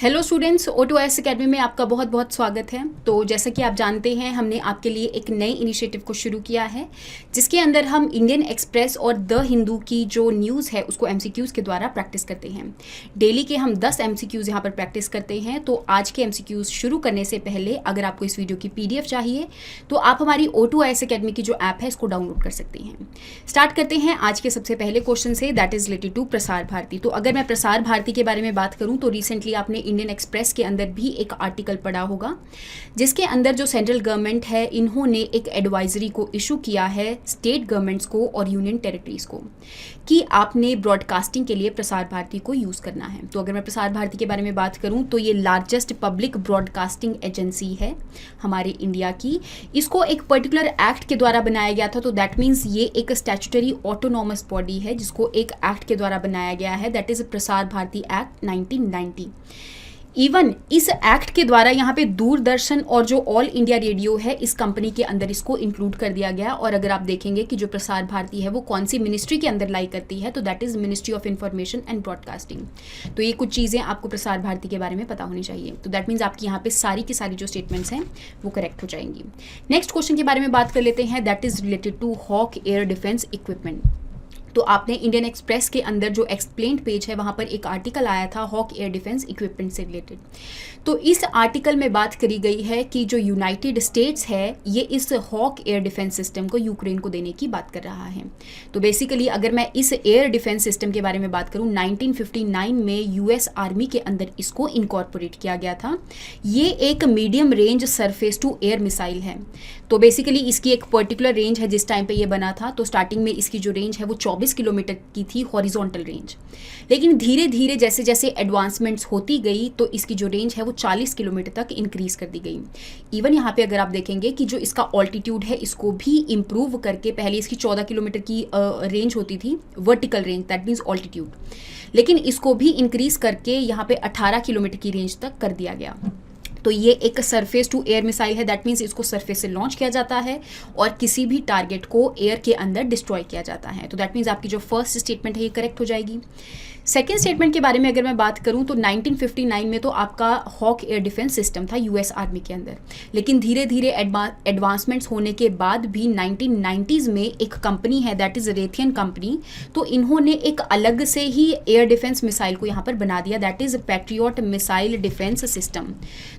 Hello students, O2IAS academy में आपका बहुत बहुत स्वागत है। तो जैसा कि आप जानते हैं, हमने आपके लिए एक नई इनिशिएटिव को शुरू किया है जिसके अंदर हम इंडियन एक्सप्रेस और द हिंदू की जो न्यूज़ है उसको MCQs के द्वारा प्रैक्टिस करते हैं। डेली के हम 10 MCQs यहाँ पर प्रैक्टिस करते हैं। तो आज के MCQs शुरू करने से पहले अगर आपको इस वीडियो की PDF चाहिए तो आप हमारी O2IAS अकेडमी की जो ऐप है इसको डाउनलोड कर सकते हैं। स्टार्ट करते हैं आज के सबसे पहले क्वेश्चन से, that is related to Prasar Bharati. तो अगर मैं प्रसार भारती के बारे में बात करूँ तो रिसेंटली आपने इंडियन एक्सप्रेस के अंदर भी एक आर्टिकल पढ़ा होगा जिसके अंदर जो सेंट्रल गवर्नमेंट है इन्होंने एक एडवाइजरी को इशू किया है स्टेट गवर्नमेंट्स को और यूनियन टेरिटरीज को कि आपने ब्रॉडकास्टिंग के लिए प्रसार भारती को यूज़ करना है। तो अगर मैं प्रसार भारती के बारे में बात करूं तो ये लार्जेस्ट पब्लिक ब्रॉडकास्टिंग एजेंसी है हमारे इंडिया की। इसको एक पर्टिकुलर एक्ट के द्वारा बनाया गया था, तो दैट मीन्स ये एक स्टैट्यूटरी ऑटोनॉमस बॉडी है जिसको एक एक्ट के द्वारा बनाया गया है, that is Prasar Bharati act 1990। Even इस एक्ट के द्वारा यहाँ पे दूरदर्शन और जो ऑल इंडिया रेडियो है इस कंपनी के अंदर इसको इंक्लूड कर दिया गया। और अगर आप देखेंगे कि जो प्रसार भारती है वो कौन सी मिनिस्ट्री के अंदर लाई करती है, तो that is ministry of information and broadcasting. तो ये कुछ चीज़ें आपको प्रसार भारती के बारे में पता होनी चाहिए। तो दैट मीन्स आपकी यहाँ पे सारी की सारी जो स्टेटमेंट्स हैं वो करेक्ट हो जाएंगी। नेक्स्ट क्वेश्चन के बारे में बात कर लेते हैं, that is related to Hawk air defence equipment. तो आपने इंडियन एक्सप्रेस के अंदर जो एक्सप्लेन्ड पेज है वहाँ पर एक आर्टिकल आया था हॉक एयर डिफेंस इक्विपमेंट से रिलेटेड। तो इस आर्टिकल में बात करी गई है कि जो यूनाइटेड स्टेट्स है ये इस हॉक एयर डिफेंस सिस्टम को यूक्रेन को देने की बात कर रहा है। तो बेसिकली अगर मैं इस एयर डिफेंस सिस्टम के बारे में बात करूँ, 1959 में US आर्मी के अंदर इसको इनकॉर्पोरेट किया गया था। ये एक medium range surface to air missile है। तो बेसिकली इसकी एक पर्टिकुलर रेंज है जिस टाइम पे ये बना था। तो स्टार्टिंग में इसकी जो रेंज है वो 24 किलोमीटर की थी हॉरिजॉन्टल रेंज, लेकिन धीरे धीरे जैसे जैसे एडवांसमेंट्स होती गई तो इसकी जो रेंज है वो 40 किलोमीटर तक इंक्रीज कर दी गई। इवन यहाँ पे अगर आप देखेंगे कि जो इसका ऑल्टीट्यूड है इसको भी इम्प्रूव करके, पहले इसकी 14 किलोमीटर की रेंज होती थी vertical range, that means altitude, लेकिन इसको भी इंक्रीज करके यहाँ पे 18 किलोमीटर की रेंज तक कर दिया गया। तो ये एक सरफेस टू एयर मिसाइल है, दैट मीन्स इसको सरफेस से लॉन्च किया जाता है और किसी भी टारगेट को एयर के अंदर डिस्ट्रॉय किया जाता है। तो दैट मीन्स आपकी जो फर्स्ट स्टेटमेंट है ये करेक्ट हो जाएगी। सेकेंड स्टेटमेंट के बारे में अगर मैं बात करूं तो 1959 में तो आपका हॉक एयर डिफेंस सिस्टम था US आर्मी के अंदर, लेकिन धीरे धीरे एडवांसमेंट्स होने के बाद भी 1990s में एक कंपनी है दैट इज़ रेथियन कंपनी, तो इन्होंने एक अलग से ही एयर डिफेंस मिसाइल को यहाँ पर बना दिया, that is patriot missile defence system.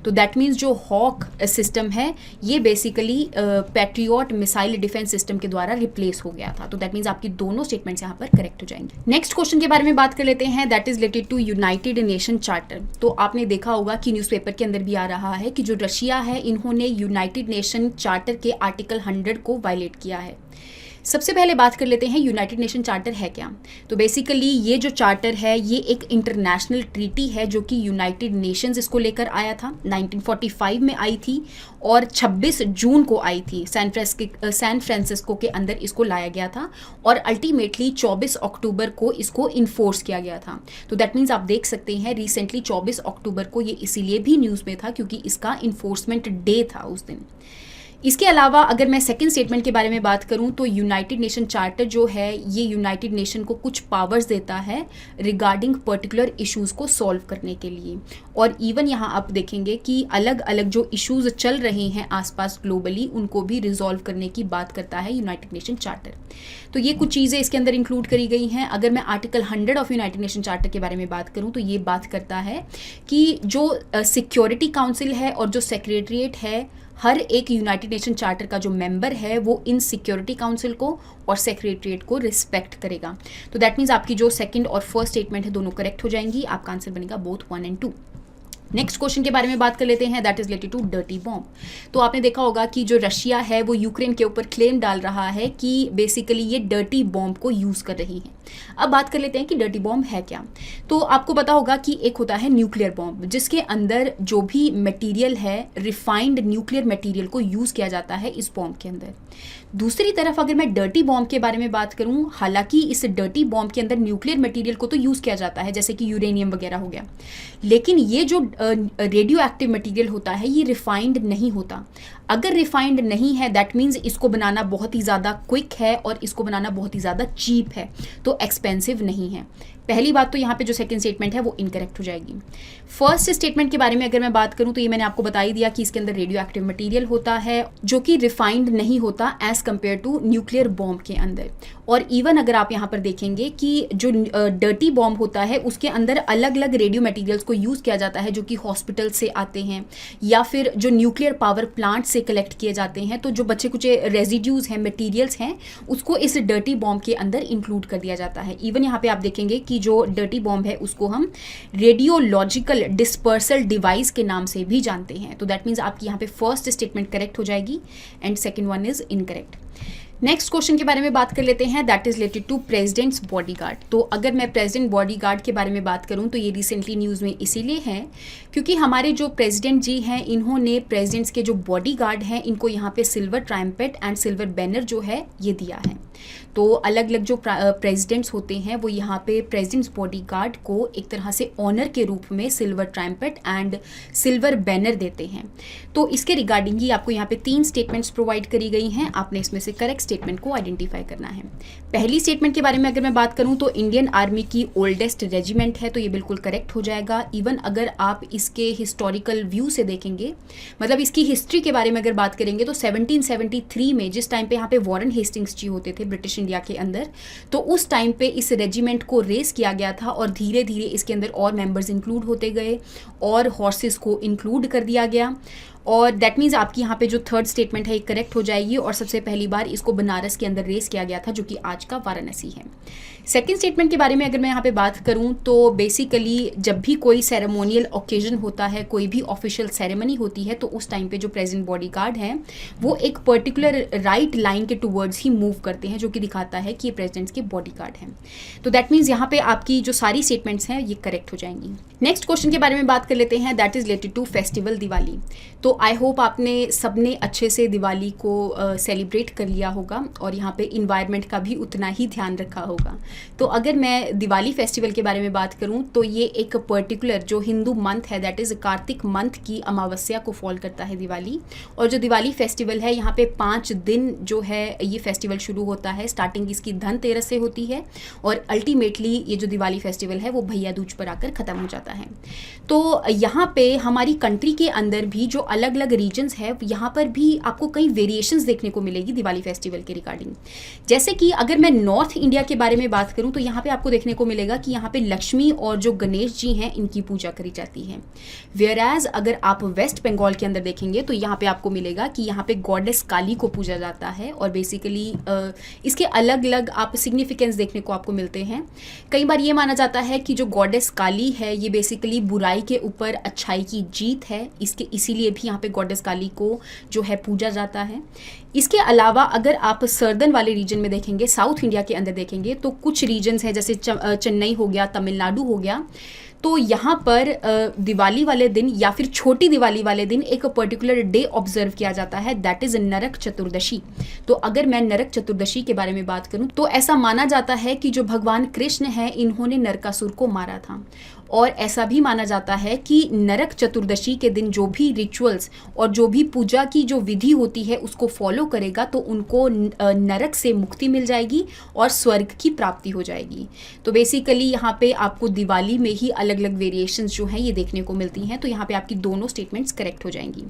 तो दैट मीन्स जो हॉक सिस्टम है ये basically patriot missile defence system के द्वारा रिप्लेस हो गया था। तो दैट मीन्स आपकी दोनों स्टेटमेंट्स यहाँ पर करेक्ट हो जाएंगे। नेक्स्ट क्वेश्चन के बारे में बात कर लेते हैं, that is related to United Nation charter. तो आपने देखा होगा कि न्यूज़पेपर के अंदर भी आ रहा है कि जो रशिया है इन्होंने यूनाइटेड नेशन चार्टर के आर्टिकल 100 को वायलेट किया है। सबसे पहले बात कर लेते हैं यूनाइटेड नेशन चार्टर है क्या। तो बेसिकली ये जो चार्टर है ये एक इंटरनेशनल ट्रीटी है जो कि यूनाइटेड नेशंस इसको लेकर आया था, 1945 में आई थी और 26 जून को आई थी। सैन फ्रांसिस्को के अंदर इसको लाया गया था और अल्टीमेटली 24 अक्टूबर को इसको इन्फोर्स किया गया था। तो दैट मीन्स आप देख सकते हैं रिसेंटली 24 अक्टूबर को ये इसीलिए भी न्यूज़ में था क्योंकि इसका इन्फोर्समेंट डे था उस दिन। इसके अलावा अगर मैं सेकंड स्टेटमेंट के बारे में बात करूं तो यूनाइटेड नेशन चार्टर जो है ये यूनाइटेड नेशन को कुछ पावर्स देता है रिगार्डिंग पर्टिकुलर इश्यूज़ को सॉल्व करने के लिए। और इवन यहाँ आप देखेंगे कि अलग अलग जो इश्यूज़ चल रहे हैं आसपास ग्लोबली उनको भी रिजॉल्व करने की बात करता है यूनाइटेड नेशन चार्टर। तो ये कुछ चीज़ें इसके अंदर इंक्लूड करी गई हैं। अगर मैं article 100 of United Nation charter के बारे में बात करूँ तो ये बात करता है कि जो सिक्योरिटी काउंसिल है और जो सेक्रेटरीट है, हर एक यूनाइटेड नेशन चार्टर का जो मेंबर है वो इन सिक्योरिटी काउंसिल को और सेक्रेटरीट को रिस्पेक्ट करेगा। तो दैट मीन्स आपकी जो सेकंड और फर्स्ट स्टेटमेंट है दोनों करेक्ट हो जाएंगी। आपका आंसर बनेगा बोथ 1 and 2। नेक्स्ट क्वेश्चन के बारे में बात कर लेते हैं, that is related to dirty bomb. तो आपने देखा होगा कि जो रशिया है वो यूक्रेन के ऊपर क्लेम डाल रहा है कि बेसिकली ये डर्टी बॉम्ब को यूज़ कर रही है। अब बात कर लेते हैं कि डर्टी बॉम्ब है क्या। तो आपको पता होगा कि एक होता है न्यूक्लियर बॉम्ब जिसके अंदर जो भी मटेरियल है रिफाइंड न्यूक्लियर मटेरियल को यूज़ किया जाता है इस बॉम्ब के अंदर। दूसरी तरफ अगर मैं डर्टी बॉम्ब के बारे में बात करूं, हालांकि इस डर्टी बॉम्ब के अंदर न्यूक्लियर मटेरियल को तो यूज़ किया जाता है जैसे कि यूरेनियम वगैरह हो गया, लेकिन ये जो रेडियो एक्टिव मटेरियल होता है ये रिफाइंड नहीं होता। अगर रिफाइंड नहीं है दैट मीन्स इसको बनाना बहुत ही ज़्यादा क्विक है और इसको बनाना बहुत ही ज़्यादा चीप है, तो एक्सपेंसिव नहीं है। पहली बात तो यहाँ पे जो सेकंड स्टेटमेंट है वो इनकरेक्ट हो जाएगी। फर्स्ट स्टेटमेंट के बारे में अगर मैं बात करूँ तो ये मैंने आपको बता ही दिया कि इसके अंदर रेडियो एक्टिव मटीरियल होता है जो कि रिफाइंड नहीं होता as compare to nuclear bomb के अंदर। और इवन अगर आप यहाँ पर देखेंगे कि जो डर्टी बॉम्ब होता है उसके अंदर अलग अलग रेडियो मटेरियल्स को यूज़ किया जाता है जो कि हॉस्पिटल से आते हैं या फिर जो न्यूक्लियर पावर प्लांट से कलेक्ट किए जाते हैं। तो जो बचे कुछ रेजिड्यूज़ हैं, मटेरियल्स हैं, उसको इस डर्टी बॉम्ब के अंदर इंक्लूड कर दिया जाता है। इवन यहाँ पे आप देखेंगे कि जो डर्टी बॉम्ब है उसको हम रेडियोलॉजिकल डिस्पर्सल डिवाइस के नाम से भी जानते हैं। तो दैट मीन्स आपकी यहाँ पे फर्स्ट स्टेटमेंट करेक्ट हो जाएगी and second one is incorrect. Next question के बारे में बात कर लेते हैं, that is related to president's bodyguard. तो अगर मैं प्रेसिडेंट बॉडीगार्ड के बारे में बात करूं तो ये रिसेंटली न्यूज़ में इसीलिए है क्योंकि हमारे जो प्रेसिडेंट जी हैं इन्होंने प्रेसिडेंट्स के जो बॉडीगार्ड हैं इनको यहाँ पे सिल्वर ट्रायम्पेट एंड सिल्वर बैनर जो है ये दिया है। तो अलग अलग जो प्रेसिडेंट्स होते हैं वो यहाँ पे प्रेसिडेंट्स बॉडीगार्ड को एक तरह से ऑनर के रूप में सिल्वर ट्रायम्पेट एंड सिल्वर बैनर देते हैं। तो इसके रिगार्डिंग ही आपको यहाँ पे 3 स्टेटमेंट्स प्रोवाइड करी गई हैं, आपने इसमें से करेक्ट स्टेटमेंट को आइडेंटिफाई करना है। पहली स्टेटमेंट के बारे में अगर मैं बात करूं तो इंडियन आर्मी की ओल्डेस्ट रेजिमेंट है, तो ये बिल्कुल करेक्ट हो जाएगा। इवन अगर आप इसके हिस्टोरिकल व्यू से देखेंगे, मतलब इसकी हिस्ट्री के बारे में अगर बात करेंगे तो 1773 में जिस टाइम पे यहाँ पे वॉरेन हेस्टिंग्स जी होते थे ब्रिटिश इंडिया के अंदर, तो उस टाइम पे इस रेजिमेंट को रेस किया गया था और धीरे धीरे इसके अंदर और मेंबर्स इंक्लूड होते गए और हॉर्सेस को इंक्लूड कर दिया गया। और दैट मीन्स आपकी यहाँ पे जो थर्ड स्टेटमेंट है ये करेक्ट हो जाएगी और सबसे पहली बार इसको बनारस के अंदर रेस किया गया था जो कि आज का वाराणसी है। सेकेंड स्टेटमेंट के बारे में अगर मैं यहाँ पे बात करूँ तो बेसिकली जब भी कोई सेरेमोनियल ओकेजन होता है, कोई भी ऑफिशियल सेरेमनी होती है, तो उस टाइम पे जो प्रेजेंट बॉडीगार्ड हैं वो एक पर्टिकुलर राइट लाइन के टूवर्ड्स ही मूव करते हैं जो कि दिखाता है कि ये प्रेसिडेंट्स के बॉडीगार्ड हैं। तो दैट मीन्स यहाँ पे आपकी जो सारी स्टेटमेंट्स हैं ये करेक्ट हो जाएंगी। नेक्स्ट क्वेश्चन के बारे में बात कर लेते हैं, that is related to festival Diwali. तो आई होप आपने सबने अच्छे से दिवाली को सेलिब्रेट कर लिया होगा और यहाँ पे इन्वायरमेंट का भी उतना ही ध्यान रखा होगा। तो अगर मैं दिवाली फेस्टिवल के बारे में बात करूँ तो ये एक पर्टिकुलर जो हिंदू मंथ है, दैट इज़ कार्तिक मंथ की अमावस्या को फॉल करता है दिवाली। और जो दिवाली फेस्टिवल है यहाँ पे 5 दिन जो है ये फेस्टिवल शुरू होता है। स्टार्टिंग इसकी धनतेरस से होती है और अल्टीमेटली ये जो दिवाली फेस्टिवल है वो भैया दूज पर आकर ख़त्म हो जाता है। तो यहाँ पे हमारी कंट्री के अंदर भी जो अलग अलग रीजन्स है यहाँ पर भी आपको कई वेरिएशंस देखने को मिलेगी दिवाली फेस्टिवल के रिगार्डिंग। जैसे कि अगर मैं नॉर्थ इंडिया के बारे में बात करूं तो यहाँ पे आपको देखने को मिलेगा कि यहाँ पे लक्ष्मी और जो गणेश जी हैं इनकी पूजा करी जाती है। वेयरएज अगर आप वेस्ट बंगाल के अंदर देखेंगे तो यहाँ पे आपको मिलेगा कि यहाँ पे गॉडेस काली को पूजा जाता है और बेसिकली इसके अलग अलग आप सिग्निफिकेंस देखने को आपको मिलते हैं। कई बार ये माना जाता है कि जो गॉडेस काली है ये बेसिकली बुराई के ऊपर अच्छाई की जीत है, इसके इसीलिए भी यहाँ पे गॉडेस काली को जो है पूजा जाता है। इसके अलावा अगर आप सर्दर्न वाले रीजन में देखेंगे, साउथ इंडिया के अंदर देखेंगे, तो कुछ रीजन्स हैं जैसे चेन्नई हो गया, तमिलनाडु हो गया, तो यहाँ पर दिवाली वाले दिन या फिर छोटी दिवाली वाले दिन एक पर्टिकुलर डे ऑब्जर्व किया जाता है, दैट इज़ नरक चतुर्दशी। तो अगर मैं नरक चतुर्दशी के बारे में बात करूँ तो ऐसा माना जाता है कि जो भगवान कृष्ण हैं इन्होंने नरकासुर को मारा था। और ऐसा भी माना जाता है कि नरक चतुर्दशी के दिन जो भी रिचुअल्स और जो भी पूजा की जो विधि होती है उसको फॉलो करेगा तो उनको नरक से मुक्ति मिल जाएगी और स्वर्ग की प्राप्ति हो जाएगी। तो बेसिकली यहाँ पे आपको दिवाली में ही अलग अलग वेरिएशंस जो हैं ये देखने को मिलती हैं। तो यहाँ पे आपकी दोनों स्टेटमेंट्स करेक्ट हो जाएंगी।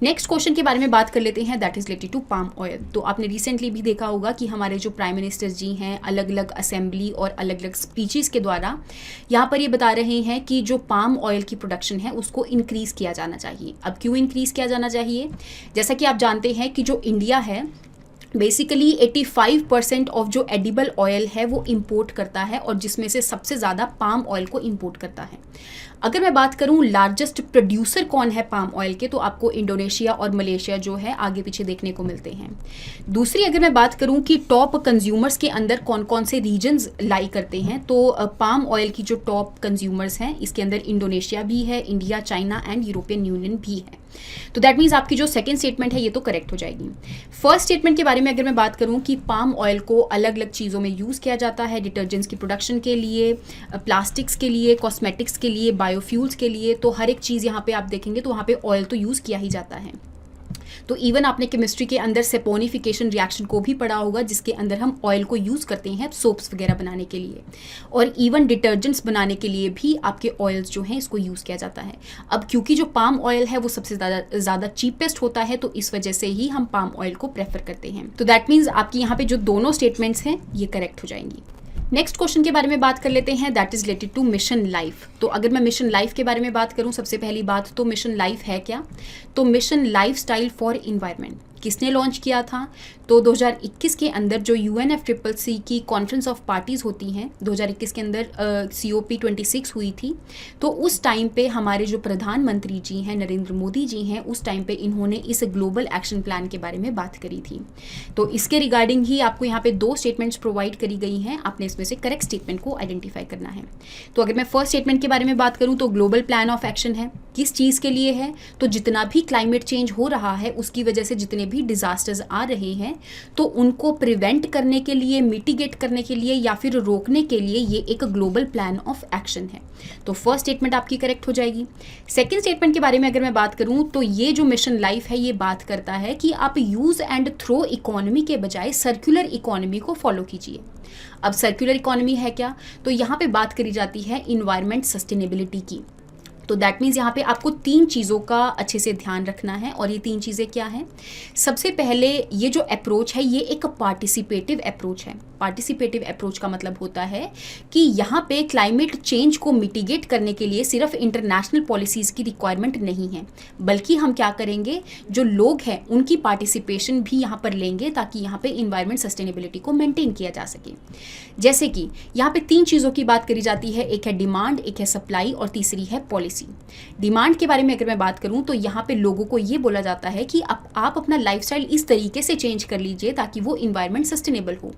नेक्स्ट क्वेश्चन के बारे में बात कर लेते हैं, that is related to palm oil. तो आपने रिसेंटली भी देखा होगा कि हमारे जो प्राइम मिनिस्टर जी हैं अलग अलग असेंबली और अलग अलग स्पीचेस के द्वारा यहाँ पर ये बता रहे हैं कि जो पाम ऑयल की प्रोडक्शन है उसको इंक्रीज किया जाना चाहिए। अब क्यों इंक्रीज किया जाना चाहिए? जैसा कि आप जानते हैं कि जो इंडिया है बेसिकली 85% ऑफ जो एडिबल ऑयल है वो इंपोर्ट करता है और जिसमें से सबसे ज़्यादा पाम ऑयल को इंपोर्ट करता है। अगर मैं बात करूं लार्जेस्ट प्रोड्यूसर कौन है पाम ऑयल के, तो आपको इंडोनेशिया और मलेशिया जो है आगे पीछे देखने को मिलते हैं। दूसरी अगर मैं बात करूं कि टॉप कंज्यूमर्स के अंदर कौन कौन से रीजन्स लाई करते हैं, तो पाम ऑयल की जो टॉप कंज्यूमर्स हैं इसके अंदर इंडोनेशिया भी है, India, China and European union भी है। तो दैट मीन्स आपकी जो सेकंड स्टेटमेंट है ये तो करेक्ट हो जाएगी। फर्स्ट स्टेटमेंट के बारे में अगर मैं बात करूं कि पाम ऑयल को अलग अलग चीज़ों में यूज़ किया जाता है, डिटर्जेंट्स की प्रोडक्शन के लिए, प्लास्टिक्स के लिए, कॉस्मेटिक्स के लिए, बायोफ्यूल्स के लिए, तो हर एक चीज़ यहाँ पे आप देखेंगे तो वहाँ पे ऑयल तो यूज़ किया ही जाता है। तो इवन आपने केमिस्ट्री के अंदर सेपोनिफिकेशन रिएक्शन को भी पढ़ा होगा, जिसके अंदर हम ऑयल को यूज़ करते हैं सोप्स वगैरह बनाने के लिए, और इवन डिटर्जेंट्स बनाने के लिए भी आपके ऑयल्स जो हैं इसको यूज़ किया जाता है। अब क्योंकि जो पाम ऑयल है वो सबसे ज़्यादा चीपेस्ट होता है, तो इस वजह से ही हम पाम ऑयल को प्रेफर करते हैं। तो दैट मीन्स आपकी यहाँ पे जो दोनों स्टेटमेंट्स हैं ये करेक्ट हो जाएंगी। नेक्स्ट क्वेश्चन के बारे में बात कर लेते हैं, that is related to Mission Life. तो अगर मैं मिशन लाइफ के बारे में बात करूं, सबसे पहली बात तो मिशन लाइफ है क्या? तो mission life style for environment किसने लॉन्च किया था? तो 2021 के अंदर जो UNFCCC की कॉन्फ्रेंस ऑफ पार्टीज़ होती हैं, 2021 के अंदर COP26 हुई थी। तो उस टाइम पे हमारे जो प्रधानमंत्री जी हैं नरेंद्र मोदी जी हैं, उस टाइम पे इन्होंने इस ग्लोबल एक्शन प्लान के बारे में बात करी थी। तो इसके रिगार्डिंग ही आपको यहाँ पे 2 स्टेटमेंट्स प्रोवाइड करी गई हैं, आपने इसमें से करेक्ट स्टेटमेंट को आइडेंटिफाई करना है। तो अगर मैं फर्स्ट स्टेटमेंट के बारे में बात करूँ तो ग्लोबल प्लान ऑफ एक्शन है, किस चीज़ के लिए है? तो जितना भी क्लाइमेट चेंज हो रहा है उसकी वजह से जितने भी डिजास्टर्स आ रहे हैं, तो उनको प्रिवेंट करने के लिए, मिटिगेट करने के लिए या फिर रोकने के लिए ये एक ग्लोबल प्लान ऑफ एक्शन है। तो फर्स्ट स्टेटमेंट आपकी करेक्ट हो जाएगी। सेकंड स्टेटमेंट के बारे में अगर मैं बात करूं तो ये जो मिशन लाइफ है ये बात करता है कि आप यूज एंड थ्रो इकोनॉमी के बजाय सर्कुलर इकोनॉमी को फॉलो कीजिए। अब सर्कुलर इकोनॉमी है क्या? तो यहाँ पे बात करी जाती है इन्वायरमेंट सस्टेनेबिलिटी की। तो दैट मीन्स यहाँ पे आपको 3 चीज़ों का अच्छे से ध्यान रखना है, और ये 3 चीज़ें क्या हैं? सबसे पहले ये जो अप्रोच है ये एक पार्टिसिपेटिव अप्रोच है। पार्टिसिपेटिव अप्रोच का मतलब होता है कि यहाँ पे क्लाइमेट चेंज को मिटिगेट करने के लिए सिर्फ इंटरनेशनल पॉलिसीज़ की रिक्वायरमेंट नहीं है, बल्कि हम क्या करेंगे, जो लोग हैं उनकी पार्टिसिपेशन भी यहाँ पर लेंगे ताकि यहाँ पे इन्वायरमेंट सस्टेनेबिलिटी को मेंटेन किया जा सके। जैसे कि यहाँ पे 3 चीज़ों की बात करी जाती है, एक है डिमांड, एक है सप्लाई और तीसरी है पॉलिसी। डिमांड के बारे में अगर मैं बात करूं तो यहाँ पे लोगों को ये बोला जाता है कि आप अपना लाइफस्टाइल इस तरीके से चेंज कर लीजिए ताकि वो इन्वायरमेंट सस्टेनेबल हो।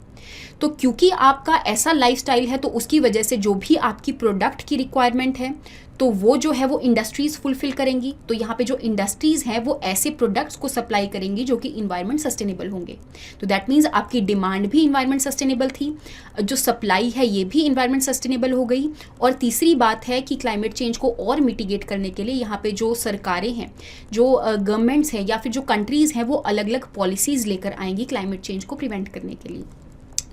तो क्योंकि आपका ऐसा लाइफस्टाइल है तो उसकी वजह से जो भी आपकी प्रोडक्ट की रिक्वायरमेंट है तो वो जो है वो इंडस्ट्रीज़ फुलफिल करेंगी। तो यहाँ पे जो इंडस्ट्रीज़ हैं वो ऐसे प्रोडक्ट्स को सप्लाई करेंगी जो कि इन्वायरमेंट सस्टेनेबल होंगे। तो दैट मीन्स आपकी डिमांड भी इन्वायरमेंट सस्टेनेबल थी, जो सप्लाई है ये भी इन्वायरमेंट सस्टेनेबल हो गई। और तीसरी बात है कि क्लाइमेट चेंज को और मिटिगेट करने के लिए यहाँ पे जो सरकारें हैं, जो गवर्नमेंट्स हैं या फिर जो कंट्रीज़ हैं, वो अलग अलग पॉलिसीज़ लेकर आएंगी क्लाइमेट चेंज को प्रिवेंट करने के लिए।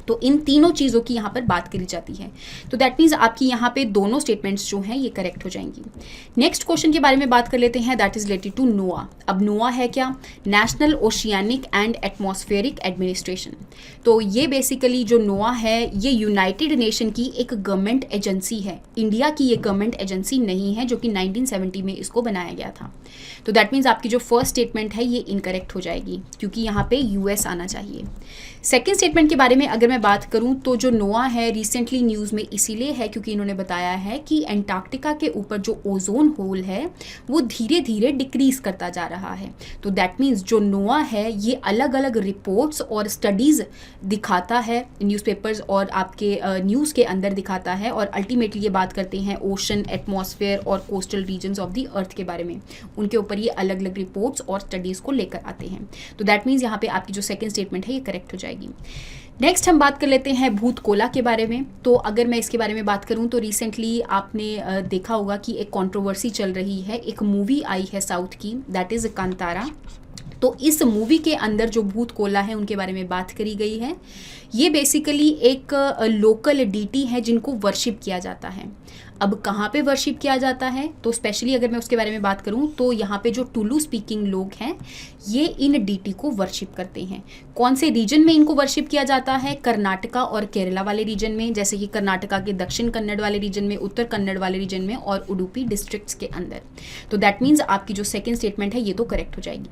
तो इन तीनों चीज़ों की यहाँ पर बात करी जाती है। तो दैट मीन्स आपकी यहाँ पे दोनों स्टेटमेंट्स जो हैं ये करेक्ट हो जाएंगी। नेक्स्ट क्वेश्चन के बारे में बात कर लेते हैं, दैट इज रिलेटेड टू नोआ। अब नोआ है क्या? National oceanic and atmospheric administration. तो ये बेसिकली जो नोआ है ये यूनाइटेड नेशन की एक गवर्नमेंट एजेंसी है। इंडिया की ये गवर्नमेंट एजेंसी नहीं है, जो कि 1970 में इसको बनाया गया था। तो दैट मीन्स आपकी जो फर्स्ट स्टेटमेंट है ये इनकरेक्ट हो जाएगी, क्योंकि यहाँ पे US आना चाहिए। सेकेंड स्टेटमेंट के बारे में अगर मैं बात करूं तो जो नोआ है रिसेंटली न्यूज़ में इसीलिए है क्योंकि इन्होंने बताया है कि एंटार्क्टिका के ऊपर जो ओजोन होल है वो धीरे धीरे डिक्रीज करता जा रहा है। तो दैट मीन्स जो नोआ है ये अलग अलग रिपोर्ट्स और स्टडीज़ दिखाता है, न्यूज़पेपर्स और आपके न्यूज़ के अंदर दिखाता है, और अल्टीमेटली ये बात करते हैं ओशन, एटमॉस्फेयर और coastal regions of the earth के बारे में। उनके ऊपर ये अलग अलग रिपोर्ट्स और स्टडीज़ को लेकर आते हैं। तो दैट मीन्स यहाँ पे आपकी जो सेकेंड स्टेटमेंट है ये करेक्ट हो जाएगी। नेक्स्ट हम बात कर लेते हैं भूत कोला के बारे में। तो अगर मैं इसके बारे में बात करूं तो रिसेंटली आपने देखा होगा कि एक कंट्रोवर्सी चल रही है, एक मूवी आई है साउथ की, दैट इज़ कांतारा। तो इस मूवी के अंदर जो भूत कोला है उनके बारे में बात करी गई है। ये बेसिकली एक लोकल डीटी है जिनको वर्शिप किया जाता है। अब कहाँ पे वर्शिप किया जाता है तो स्पेशली अगर मैं उसके बारे में बात करूँ तो यहाँ पे जो टुलू स्पीकिंग लोग हैं ये इन डीटी को वर्शिप करते हैं। कौन से रीजन में इनको वर्शिप किया जाता है? कर्नाटका और केरला वाले रीजन में, जैसे कि कर्नाटका के दक्षिण कन्नड़ वाले रीजन में, उत्तर कन्नड़ वाले रीजन में और उडुपी डिस्ट्रिक्ट्स के अंदर। तो दैट मीन्स आपकी जो सेकेंड स्टेटमेंट है ये तो करेक्ट हो जाएगी।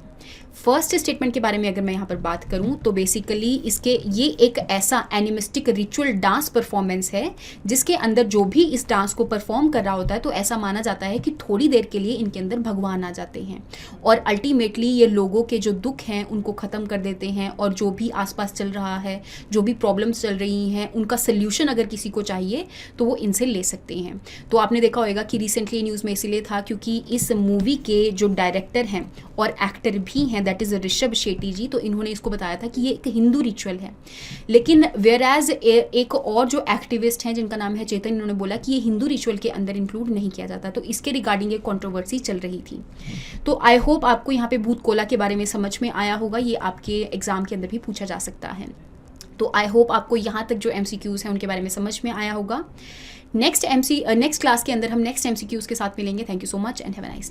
फर्स्ट स्टेटमेंट के बारे में अगर मैं यहाँ पर बात करूँ तो बेसिकली ये एक ऐसा एनिमिस्टिक रिचुअल डांस परफॉर्मेंस है जिसके अंदर जो भी इस डांस को परफॉर्म कर रहा होता है तो ऐसा माना जाता है कि थोड़ी देर के लिए इनके अंदर भगवान आ जाते हैं और अल्टीमेटली ये लोगों के जो दुख हैं उनको ख़त्म कर देते हैं, और जो भी आसपास चल रहा है, जो भी प्रॉब्लम्स चल रही हैं, उनका सल्यूशन अगर किसी को चाहिए तो वो इनसे ले सकते हैं। तो आपने देखा होगा कि रिसेंटली न्यूज़ में इसलिए था क्योंकि इस मूवी के जो डायरेक्टर हैं और एक्टर भी हैं, दैट इज़ ऋषभ शेट्टी जी, तो इन्होंने इसको बताया था कि ये एक हिंदू रिचुअल है। लेकिन वेयर एज एक और जो एक्टिविस्ट हैं जिनका नाम है चेतन, इन्होंने बोला कि ये हिंदू रिचुअल एक्चुअल के अंदर इंक्लूड नहीं किया जाता। तो इसके रिगार्डिंग एक कंट्रोवर्सी चल रही थी। तो आई होप आपको यहाँ पे भूत कोला के बारे में समझ में आया होगा, ये आपके एग्ज़ाम के अंदर भी पूछा जा सकता है। तो आई होप आपको यहाँ तक जो MCQs हैं उनके बारे में समझ में आया होगा। नेक्स्ट क्लास के अंदर हम नेक्स्ट MCQs के साथ मिलेंगे। Thank you so much and have a nice day.